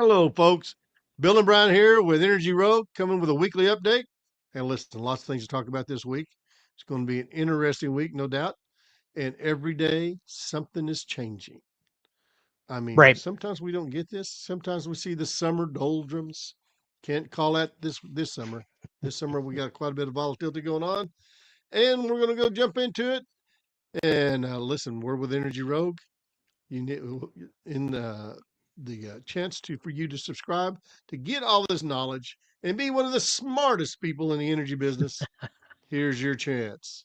Hello, folks. Bill and Brian here with Energy Road, coming with a weekly update. And listen, lots of things to talk about this week. It's going to be an interesting week, no doubt. And every day, something is changing. I mean, Right. sometimes we don't get this. Sometimes we see the summer doldrums. Can't call that this summer. This summer, we got quite a bit of volatility going on. And we're going to go jump into it. And listen, we're with Energy Rogue. You need in the chance to for you to subscribe to get all this knowledge and be one of the smartest people in the energy business. Here's your chance.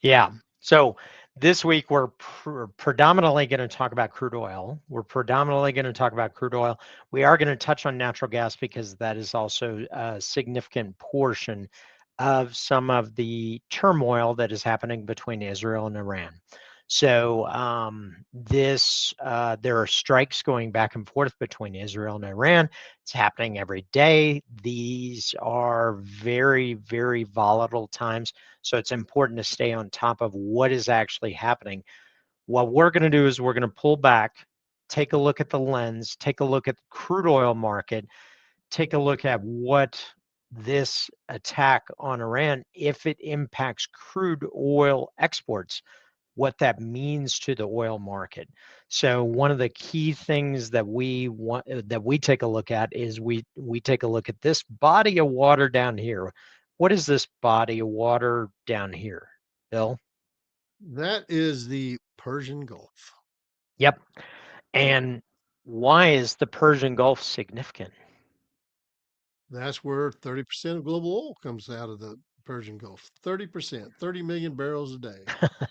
Yeah. So this week we're predominantly going to talk about crude oil. We're predominantly going to talk about crude oil. We are going to touch on natural gas because that is also a significant portion of some of the turmoil that is happening between Israel and Iran. So there are strikes going back and forth between Israel and Iran. It's happening every day. These are very, very volatile times. So it's important to stay on top of what is actually happening. What we're going to do is we're going to pull back, take a look at the lens, take a look at the crude oil market, take a look at what this attack on Iran, if it impacts crude oil exports, what that means to the oil market. So one of the key things that we want that we take a look at is we take a look at this body of water down here. What is this body of water down here, Bill? That is the Persian Gulf. Yep. And why is the Persian Gulf significant? That's where 30% of global oil comes out of the Persian Gulf. 30%, 30 million barrels a day,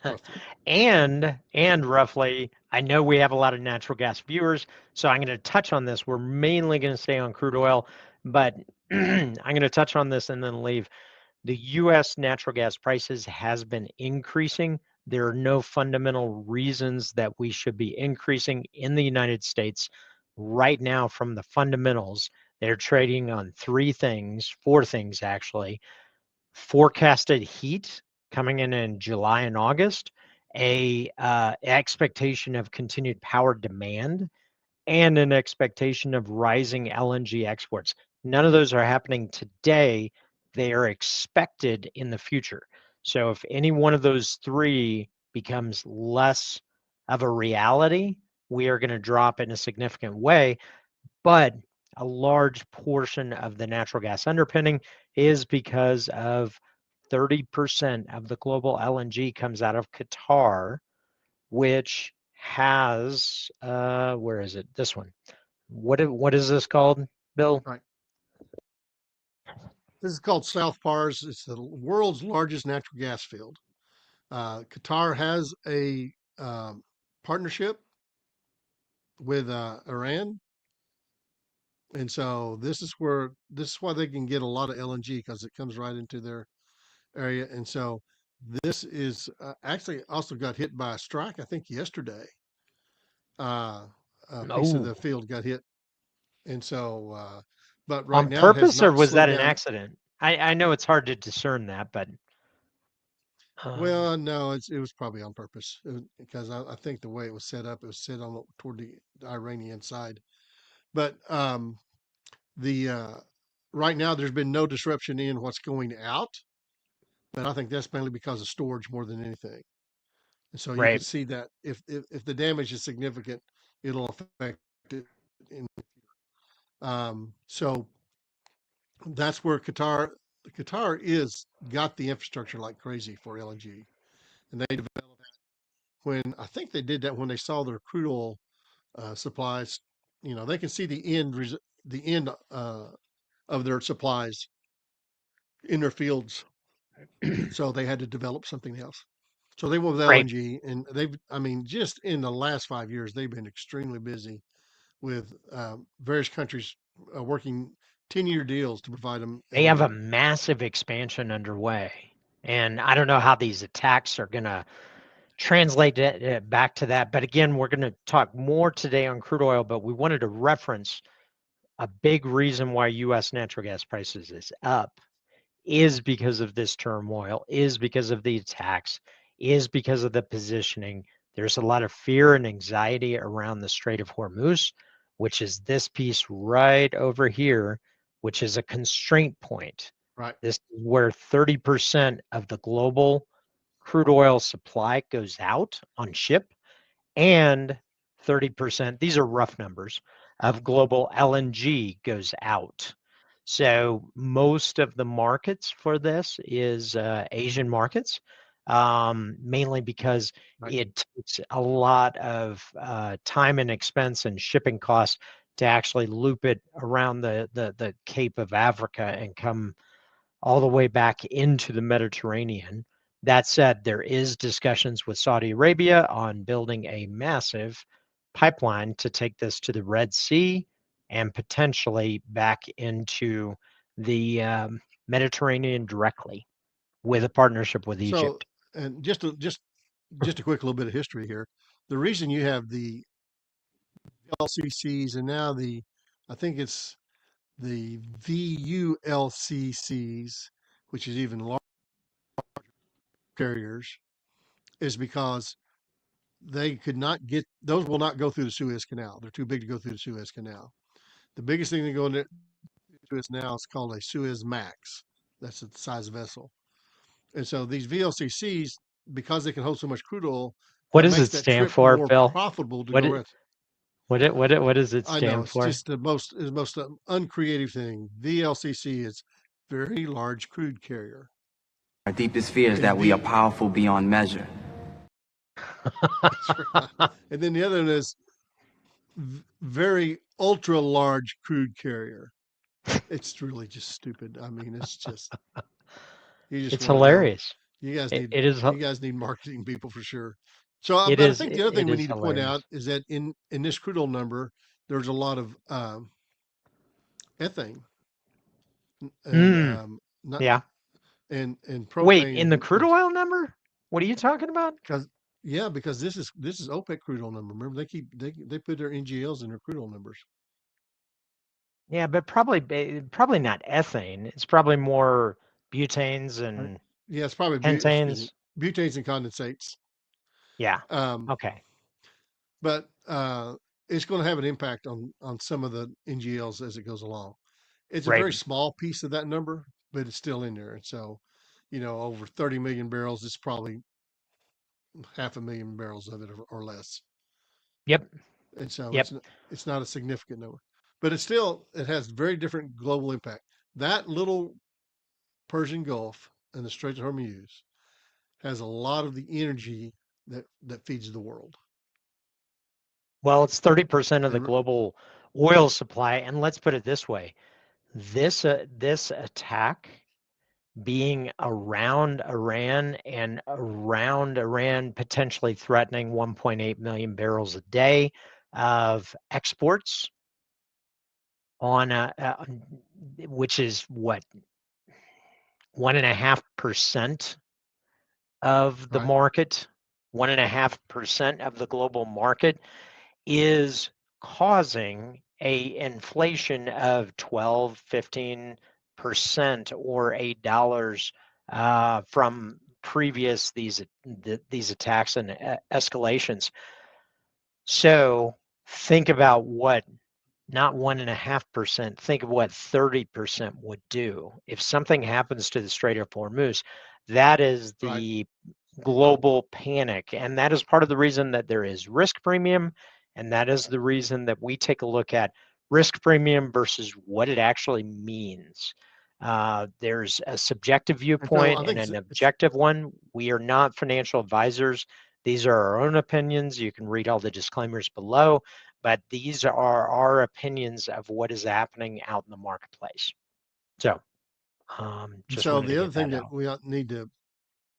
roughly. and roughly, I know we have a lot of natural gas viewers, so I'm going to touch on this. We're mainly going to stay on crude oil, but I'm going to touch on this and then leave. The US natural gas prices has been increasing. There are no fundamental reasons that we should be increasing in the United States right now from the fundamentals. They're trading on four things actually: forecasted heat coming in July and August, a expectation of continued power demand, and an expectation of rising LNG exports. None of those are happening today. They are expected in the future. So if any one of those three becomes less of a reality, we are going to drop in a significant way. But a large portion of the natural gas underpinning is because of 30% of the global LNG comes out of Qatar, which has where is it? This one. What is this called, Bill? Right. This is called South Pars. It's the world's largest natural gas field. Qatar has a partnership with Iran. And so this is why they can get a lot of LNG because it comes right into their area. And so this is actually also got hit by a strike, I think yesterday. Uh, a piece of Oh, the field got hit. And so, but right on now it has purpose or not was slowed that an down. accident? I know it's hard to discern that, but um, Well, no, it was probably on purpose because I think the way it was set up, it was set on toward the Iranian side. But the right now there's been no disruption in what's going out, but I think that's mainly because of storage more than anything. And so you can right, see that if the damage is significant, it'll affect it. So that's where Qatar is got the infrastructure like crazy for LNG, and they developed when I think they did that when they saw their crude oil supplies. You know, they can see the end of their supplies in their fields, so they had to develop something else. So they went with right. LNG, and I mean, just in the last 5 years, they've been extremely busy with various countries working 10-year deals to provide them They have a LNG. massive expansion underway, and I don't know how these attacks are going to translate it back to that. But again, we're going to talk more today on crude oil, but we wanted to reference a big reason why U.S. natural gas prices is up is because of this turmoil, is because of the attacks, is because of the positioning. There's a lot of fear and anxiety around the Strait of Hormuz, which is this piece right over here, which is a constraint point. Right. This is where 30% of the global crude oil supply goes out on ship, and 30%, these are rough numbers, of global LNG goes out. So most of the markets for this is Asian markets, mainly because Right. it takes a lot of time and expense and shipping costs to actually loop it around the Cape of Africa and come all the way back into the Mediterranean. That said, there is discussions with Saudi Arabia on building a massive pipeline to take this to the Red Sea and potentially back into the Mediterranean directly with a partnership with So, Egypt. and just a quick little bit of history here. The reason you have the LCCs and now I think it's the VULCCs, which is even larger carriers, is because they could not get those will not go through the Suez Canal. They're too big to go through the Suez Canal. The biggest thing that go into Suez now is called a Suez Max. That's the size vessel. And so these VLCCs, because they can hold so much crude oil, What that does makes it that stand trip for, more Bill? profitable to What go it around. what does it I know stand it's for? just the most uncreative thing. VLCC is very large crude carrier. Our deepest fear is Is that we are V powerful beyond measure. that's right. And then the other one is very ultra large crude carrier. It's really just stupid. I mean, it's just you just It's want to go. hilarious. You guys It, need it is you guys need marketing people for sure. So, it but I is think the other thing it we is need to point hilarious. out is that in this crude oil number, there's a lot of ethane and Mm, not yeah. and Wait, propane in the crude and oil number? What are you talking about? because yeah, because this is OPEC crude oil number. Remember, they put their NGLs in their crude oil numbers. Yeah, but probably not ethane. It's probably more butanes Right? and Yeah, it's probably excuse me, pentanes. butanes and condensates. Yeah. Um, Okay. but it's going to have an impact on some of the NGLs as it goes along. It's a Right. very small piece of that number, but it's still in there. And so, over 30 million barrels, it's probably half a million barrels of it or less. Yep. And so Yep. it's not a significant number, but it has very different global impact. That little Persian Gulf and the Strait of Hormuz has a lot of the energy that feeds the world. Well, it's 30% of the And global oil supply, and let's put it this way. This attack being around Iran and around Iran potentially threatening 1.8 million barrels a day of exports on which is what 1.5% of the right, market, 1.5% of the global market is causing a inflation of 12, 15% or $8 from previous these attacks and escalations. So think about what not 1.5%, think of what 30% would do. If something happens to the Strait of Hormuz, that is right. the global panic. And that is part of the reason that there is risk premium. And that is the reason that we take a look at risk premium versus what it actually means. There's a subjective And so viewpoint I and think an it's objective one. We are not financial advisors. These are our own opinions. You can read all the disclaimers below, but these are our opinions of what is happening out in the marketplace. So and just so wanted to the other get thing that that out. we need to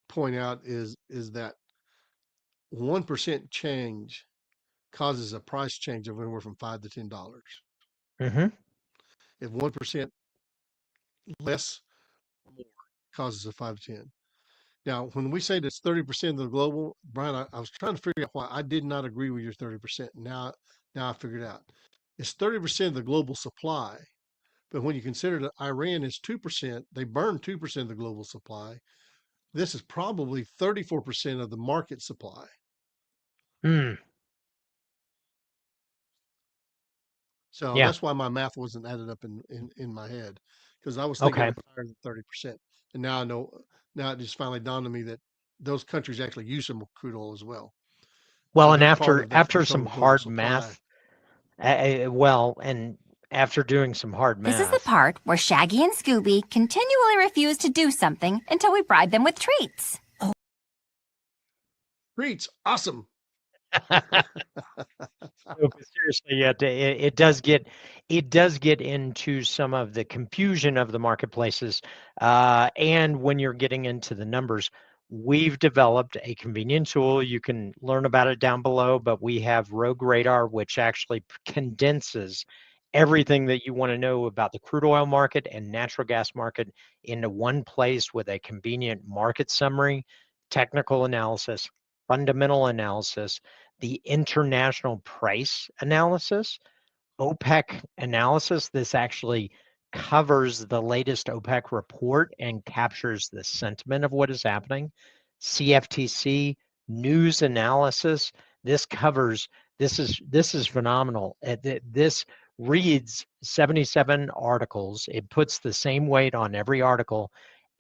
point out is that 1% change causes a price change of anywhere from $5 to $10. Hmm. If 1% less or more causes a 5 to 10. Now, when we say that's 30% of the global, Brian, I was trying to figure out why I did not agree with your 30%. Now I figured out. It's 30% of the global supply. But when you consider that Iran is 2%, they burn 2% of the global supply. This is probably 34% of the market supply. Mm. So Yeah. that's why my math wasn't added up in my head, because I was thinking Okay. it was higher than 30%. And now I know, now it just finally dawned on me that those countries actually use some crude oil as well. Well, And and that's part after of the after some total global hard supply. math, well, and after doing some hard This is the math, part where Shaggy and Scooby continually refuse to do something until we bribe them with treats. Treats, awesome. no, but seriously, it does get into some of the confusion of the marketplaces, and when you're getting into the numbers, we've developed a convenient tool. You can learn about it down below, but we have Rogue Radar, which actually condenses everything that you want to know about the crude oil market and natural gas market into one place with a convenient market summary, technical analysis, fundamental analysis, the international price analysis, OPEC analysis. This actually covers the latest OPEC report and captures the sentiment of what is happening. CFTC news analysis. This covers. This is phenomenal. This reads 77 articles. It puts the same weight on every article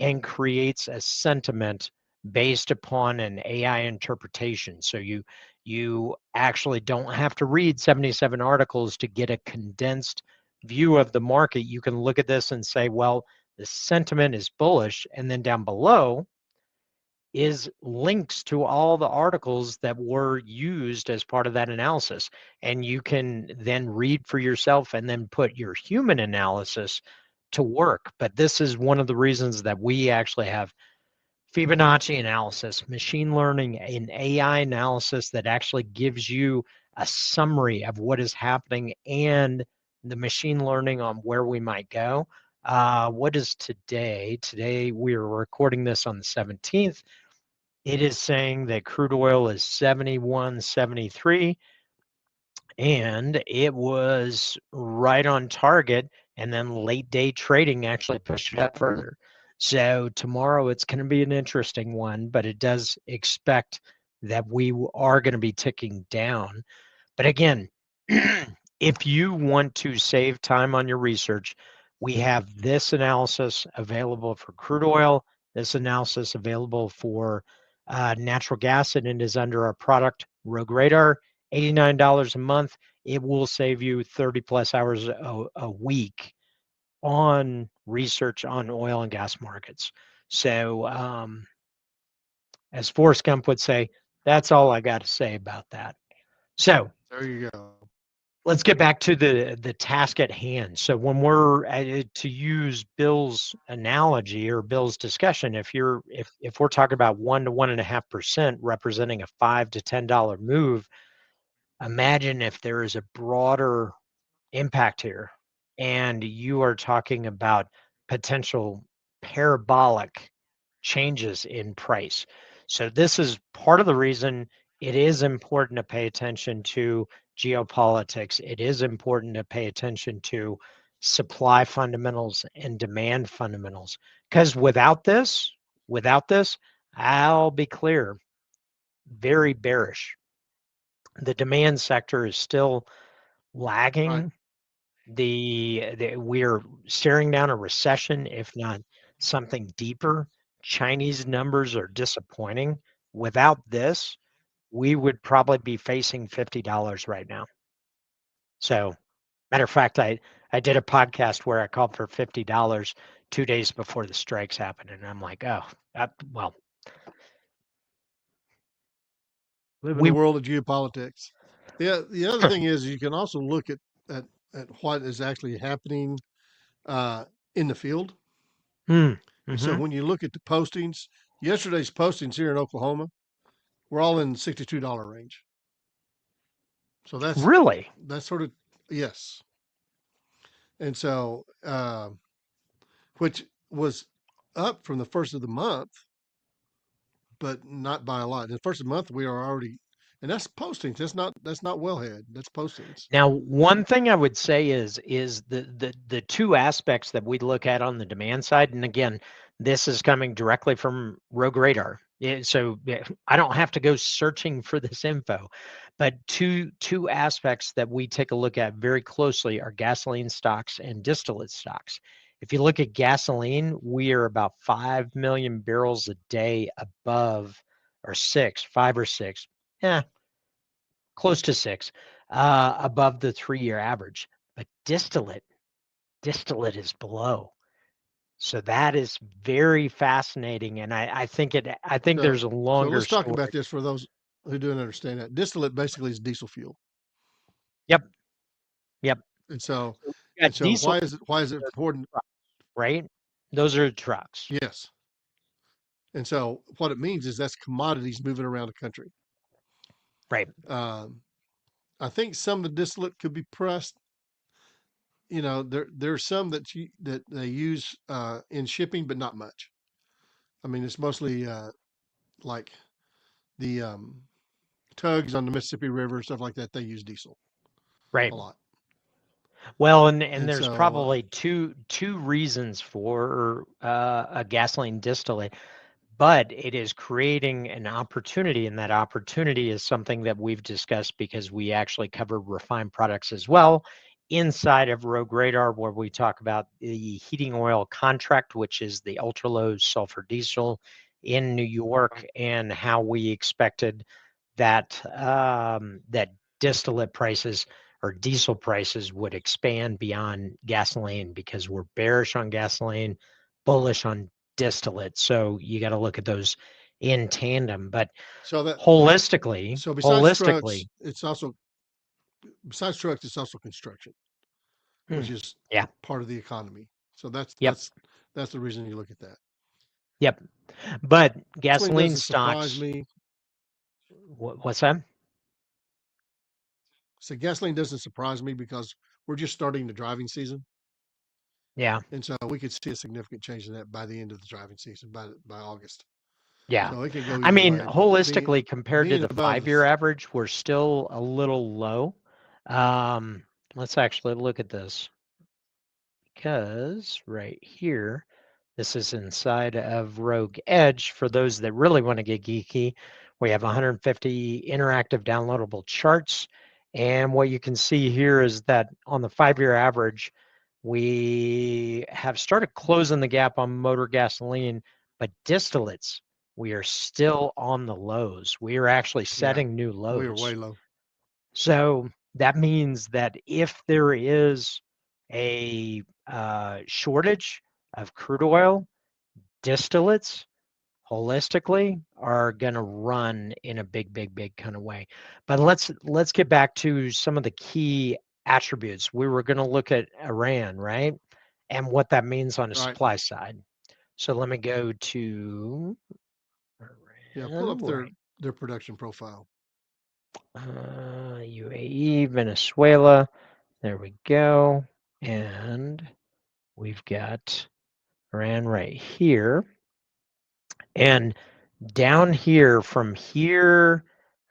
and creates a sentiment based upon an AI interpretation. So you actually don't have to read 77 articles to get a condensed view of the market. You can look at this and say, well, the sentiment is bullish. And then down below is links to all the articles that were used as part of that analysis. And you can then read for yourself and then put your human analysis to work. But this is one of the reasons that we actually have Fibonacci analysis, machine learning, and AI analysis that actually gives you a summary of what is happening and the machine learning on where we might go. What is today? Today, we are recording this on the 17th. It is saying that crude oil is 71.73, and it was right on target, and then late day trading actually pushed it up further. So tomorrow it's going to be an interesting one, but it does expect that we are going to be ticking down. But again, if you want to save time on your research, we have this analysis available for crude oil, this analysis available for natural gas, and it is under our product Rogue Radar, $89 a month. It will save you 30 plus hours a week on research on oil and gas markets. So, as Forrest Gump would say, that's all I got to say about that. So, There you go. let's get back to the task at hand. So when we're to use Bill's analogy or Bill's discussion, if we're talking about 1 to 1.5% representing a $5 to $10 move, imagine if there is a broader impact here, and you are talking about potential parabolic changes in price. So this is part of the reason it is important to pay attention to geopolitics. It is important to pay attention to supply fundamentals and demand fundamentals. Because without this, I'll be clear, very bearish. The demand sector is still Right. lagging. We're staring down a recession, if not something deeper. Chinese numbers are disappointing. Without this, we would probably be facing $50 right now. So, matter of fact, I did a podcast where I called for $50 2 days before the strikes happened, and I'm like, oh, well, Live in we the world of geopolitics. The other thing is you can also look at, at what is actually happening in the field. So mm-hmm. when you look at the postings, yesterday's postings here in Oklahoma, we're all in the $62 range. So Really? that's sort of, yes. And so which was up from the first of the month, but not by a lot. The first of the month we are already, and that's postings. That's not wellhead. That's postings. Now, one thing I would say is the two aspects that we look at on the demand side, and again, this is coming directly from Rogue Radar. Yeah, so yeah, I don't have to go searching for this info, but two aspects that we take a look at very closely are gasoline stocks and distillate stocks. If you look at gasoline, we are about 5 million barrels a day above, or 5 or 6, yeah, close to 6, above the 3-year average. But distillate is below. So that is very fascinating, and I think So, there's a so longer let's talk story. about this for those who don't understand that. Distillate basically is diesel fuel. Yep, yep. And so, So we and got so diesel, why is it important? trucks, right? Those are trucks. Yes. And so what it means is that's commodities moving around the country. Right, Um, I think some of the distillate could be pressed. You know, there's some that they use in shipping, but not much. I mean, it's mostly like the tugs on the Mississippi River and stuff like that. They use diesel right. a lot, Well, and and there's so probably two reasons for a gasoline distillate. But it is creating an opportunity, and that opportunity is something that we've discussed because we actually cover refined products as well inside of Rogue Radar, where we talk about the heating oil contract, which is the ultra low sulfur diesel in New York, and how we expected that that distillate prices or diesel prices would expand beyond gasoline because we're bearish on gasoline, bullish on distillate. So you got to look at those in tandem. But so that holistically, so holistically, besides trucks, it's also construction, hmm, which is yeah, part of the economy. So yep, that's the reason you look at that. yep. But Gasoline gasoline doesn't surprise stocks, me. what's that? So gasoline doesn't surprise me because we're just starting the driving season, Yeah, and so we could see a significant change in that by the end of the driving season, by August. yeah. So it can go I either mean, way. But holistically, compared to being the above 5-year us, average, we're still a little low. Um, let's actually look at this because right here, this is inside of Rogue Edge. For those that really want to get geeky, we have 150 interactive downloadable charts. And what you can see here is that on the 5-year average, we have started closing the gap on motor gasoline, but distillates, we are still on the lows. We are actually yeah, setting new we are way lows. low. So that means that if there is a shortage of crude oil, distillates holistically are going to run in a big kind of way. But let's get back to some of the key attributes. We were going to look at Iran, right? And what that means on a Right? supply side. So let me go to Yeah. Pull Iran, up right? their production profile. UAE, Venezuela. There we go. And we've got Iran right here. And down here from here,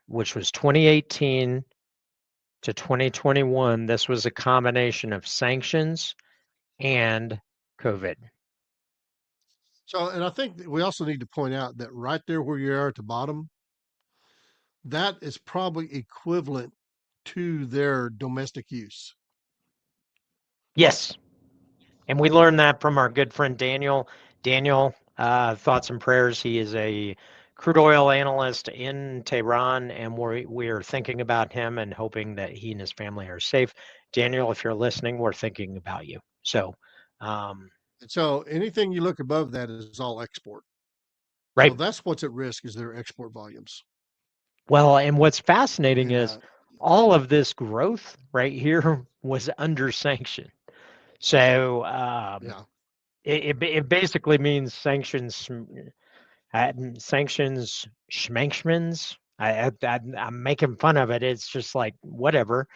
which was 2018 to 2021, this was a combination of sanctions and COVID. So, and I think that we also need to point out that right there where you are at the bottom, that is probably equivalent to their domestic use. Yes. And we learned that from our good friend Daniel. Daniel, thoughts and prayers. He is a crude oil analyst in Tehran, and we're thinking about him and hoping that he and his family are safe. Daniel, if you're listening, we're thinking about you. So, um, And so anything you look above that is all export. So right. that's what's at risk is their export volumes. Well, and what's fascinating And is all of this growth right here was under sanction. So yeah, it basically means sanctions, sanctions, schmankshmans. I'm making fun of it. It's just like whatever.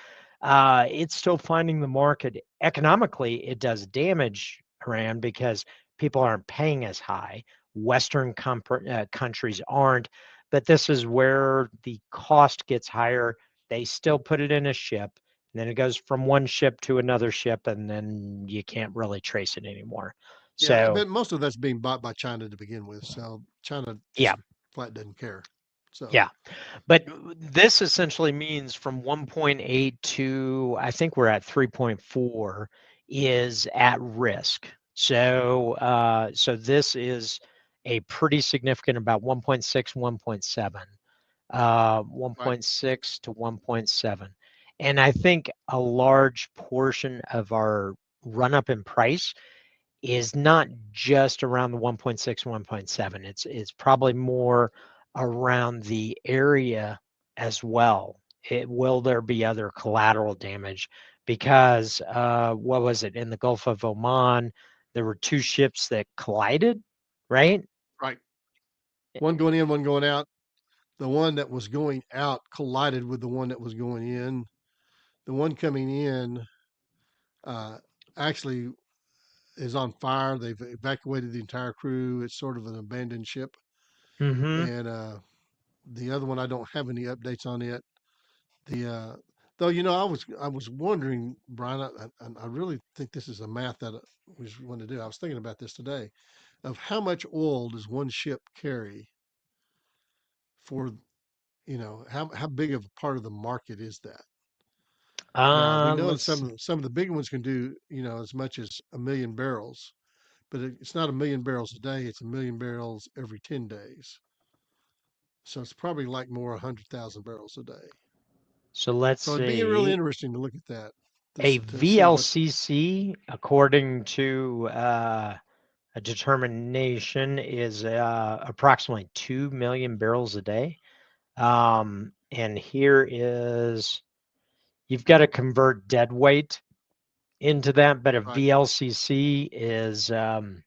It's still finding the market economically. It does damage Iran because people aren't paying as high. Western countries aren't, but this is where the cost gets higher. They still put it in a ship, and then it goes from one ship to another ship, and then you can't really trace it anymore. yeah. So But most of that's being bought by China to begin with. So China yeah, just flat doesn't care. So Yeah. But this essentially means from 1.8 to I think we're at 3.4 is at risk. So this is a pretty significant about 1.6, 1.7, right, 1.6 to 1.7. And I think a large portion of our run up in price is not just around the 1.6, 1.7. It's probably more around the area as well. Will there be other collateral damage? Because what was it in the Gulf of Oman? There were two ships that collided, right? right. One going in, one going out. The one that was going out collided with the one that was going in. The one coming in uh, actually is on fire. They've evacuated the entire crew. It's sort of an abandoned ship. Mm-hmm. And the other one, I don't have any updates on it. The though, I was wondering, Brian. I really think this is a math that we want to do. I was thinking about this today, of how much oil does one ship carry for, how big of a part of the market is that? Now we know that Let's some of the big ones can do, as much as 1 million barrels, but it's not 1 million barrels a day. It's 1 million barrels every 10 days. So it's probably like more 100,000 barrels a day. so let's So it'd be really see. interesting to look at that A to see what. VLCC, according to a determination, is approximately 2 million barrels a day. And here is, you've got to convert dead weight into that, but a Right. VLCC is, and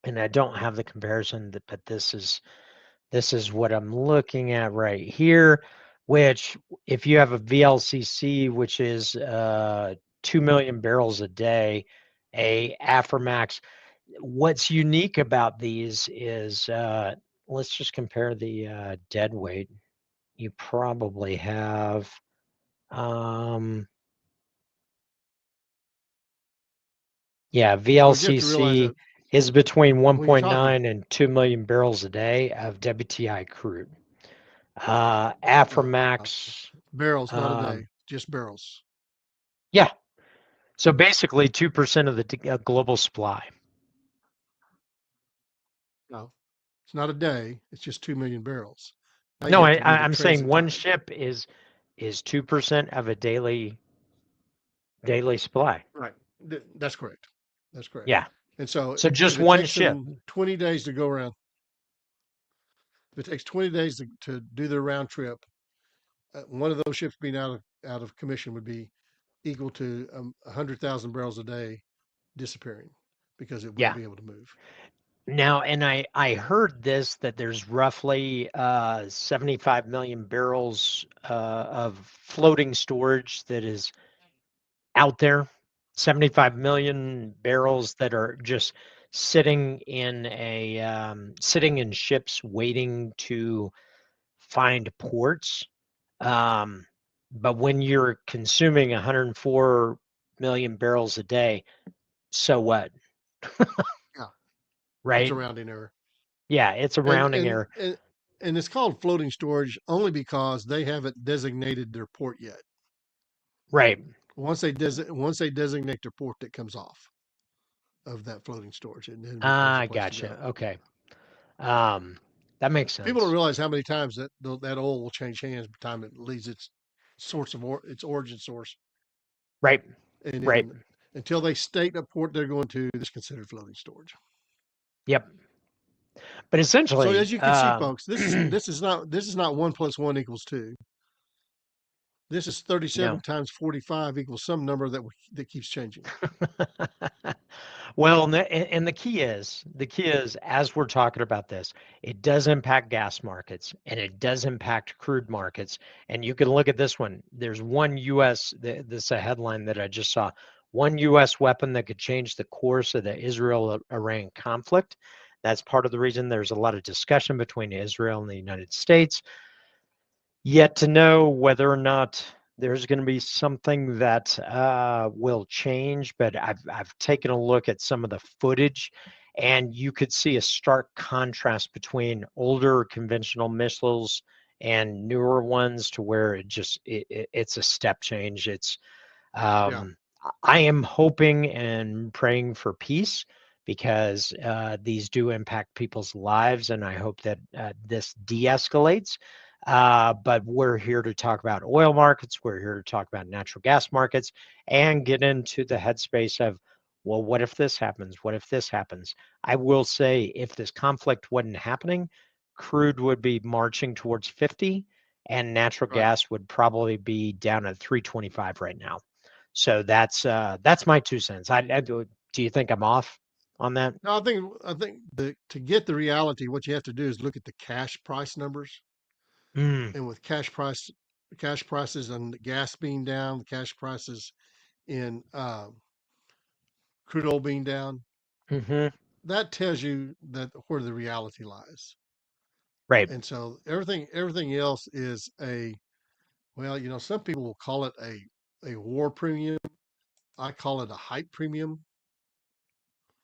I don't have the comparison, but this is what I'm looking at right here, which if you have a VLCC, which is 2 million barrels a day, a Aframax, what's unique about these is, let's just compare the dead weight. You probably have, um, yeah, Well, you have to realize VLCC that is between when you're talking 1.9 and 2 million barrels a day of WTI crude. uh, Aframax, barrels, not a day, um, just barrels. yeah. So basically 2% of the global supply. No, it's not a day. It's just 2 million barrels. Now you No, have to do the I'm saying transit one time. ship is 2% of a daily supply. Right. That's correct. That's correct. Yeah. And so So if just it one takes ship. them 20 days to go around, if it takes 20 days to do their round trip, one of those ships being out of commission would be equal to 100,000 barrels a day disappearing because it wouldn't Yeah. be able to move. Now, and I heard this, that there's roughly 75 million barrels of floating storage that is out there. Right. 75 million barrels that are just sitting in sitting in ships waiting to find ports. Um, but when you're consuming 104 million barrels a day, so what? Yeah. It's a Right? rounding error. Yeah, it's a And rounding and error. and and it's called floating storage only because they haven't designated their port yet. Right. Once they designate their port, that comes off of that floating storage, and then it becomes a Ah, place to gotcha. go. Okay. Um, that makes People don't sense. realize how many times that oil will change hands by the time it leaves its its origin source, Right. and Right. then until they state a port they're going to, it's considered floating storage. Yep. But So essentially, as you can see, folks, this is not 1 + 1 = 2. This is 37 no. times 45 equals some number that keeps changing. Well, and the key is, as we're talking about this, it does impact gas markets and it does impact crude markets. And you can look at this one. There's one U.S. This is a headline that I just saw. One U.S. weapon that could change the course of the Israel-Iran conflict. That's part of the reason there's a lot of discussion between Israel and the United States. Yet to know whether or not there's going to be something that will change, but I've taken a look at some of the footage, And you could see a stark contrast between older conventional missiles and newer ones, to where it's a step change. It's Yeah. I am hoping and praying for peace, because these do impact people's lives, and I hope that this de-escalates. But we're here to talk about oil markets. We're here to talk about natural gas markets, and get into the headspace of, well, what if this happens? What if this happens? I will say, if this conflict wasn't happening, crude would be marching towards 50, and natural Right. gas would probably be down at 325 right now. So that's my 2 cents. Do you think I'm off on that? No, I think to get the reality, what you have to do is look at the cash price numbers, Mm, and with cash prices and the gas being down, the cash prices in crude oil being down, hmm that tells you that where the reality lies. Right. And so everything else is well, some people will call it a war premium. I call it a hype premium.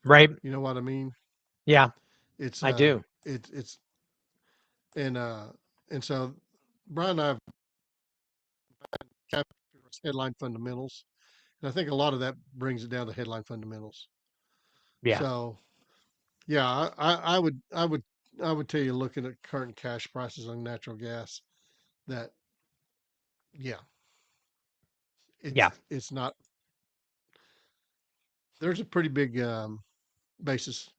Right. You know what I mean? Yeah, It's I do. it's and and so Brian and I have captured headline fundamentals, and I think a lot of that brings it down to headline fundamentals. Yeah. So yeah, I would tell you, looking at current cash prices on natural gas, that yeah, Yeah. it's not. There's a pretty big basis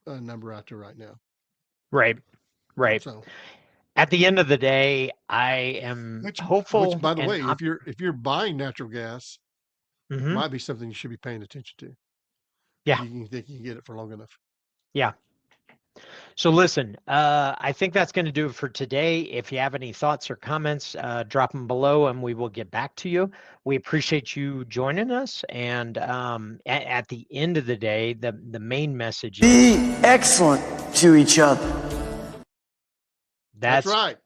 number out there right now. Right. Right. So At the end of the day, I am which hopeful by the and way, if you're buying natural gas, hmm might be something you should be paying attention to if yeah. you can think you can get it for long enough. Yeah. So listen, I think that's going to do it for today. If you have any thoughts or comments, drop them below and we will get back to you. We appreciate you joining us. And at the end of the day, the main message is Be excellent to each other. That's that's right.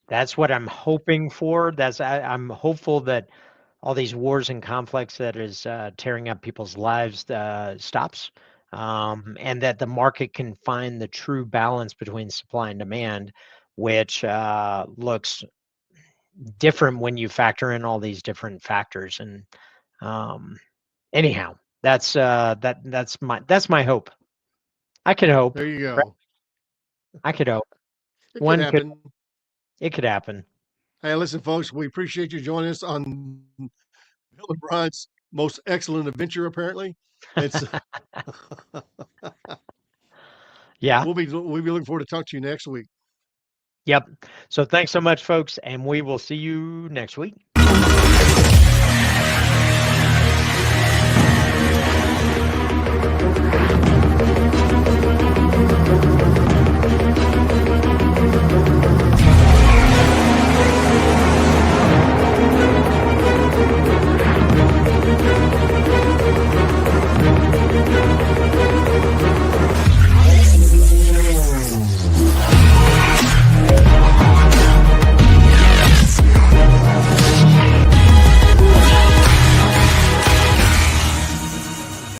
that's what I'm hoping for. I'm hopeful that all these wars and conflicts that is tearing up people's lives stops, and that the market can find the true balance between supply and demand, which looks different when you factor in all these different factors. And um, anyhow, that's my hope. I could hope. There you Right? go. I could hope. It could One could. happen. It could happen. Hey, listen, folks, we appreciate you joining us on Bill and Brian's most excellent adventure. Apparently, it's Yeah. we'll be looking forward to talk to you next week. Yep. So thanks so much, folks, and we will see you next week.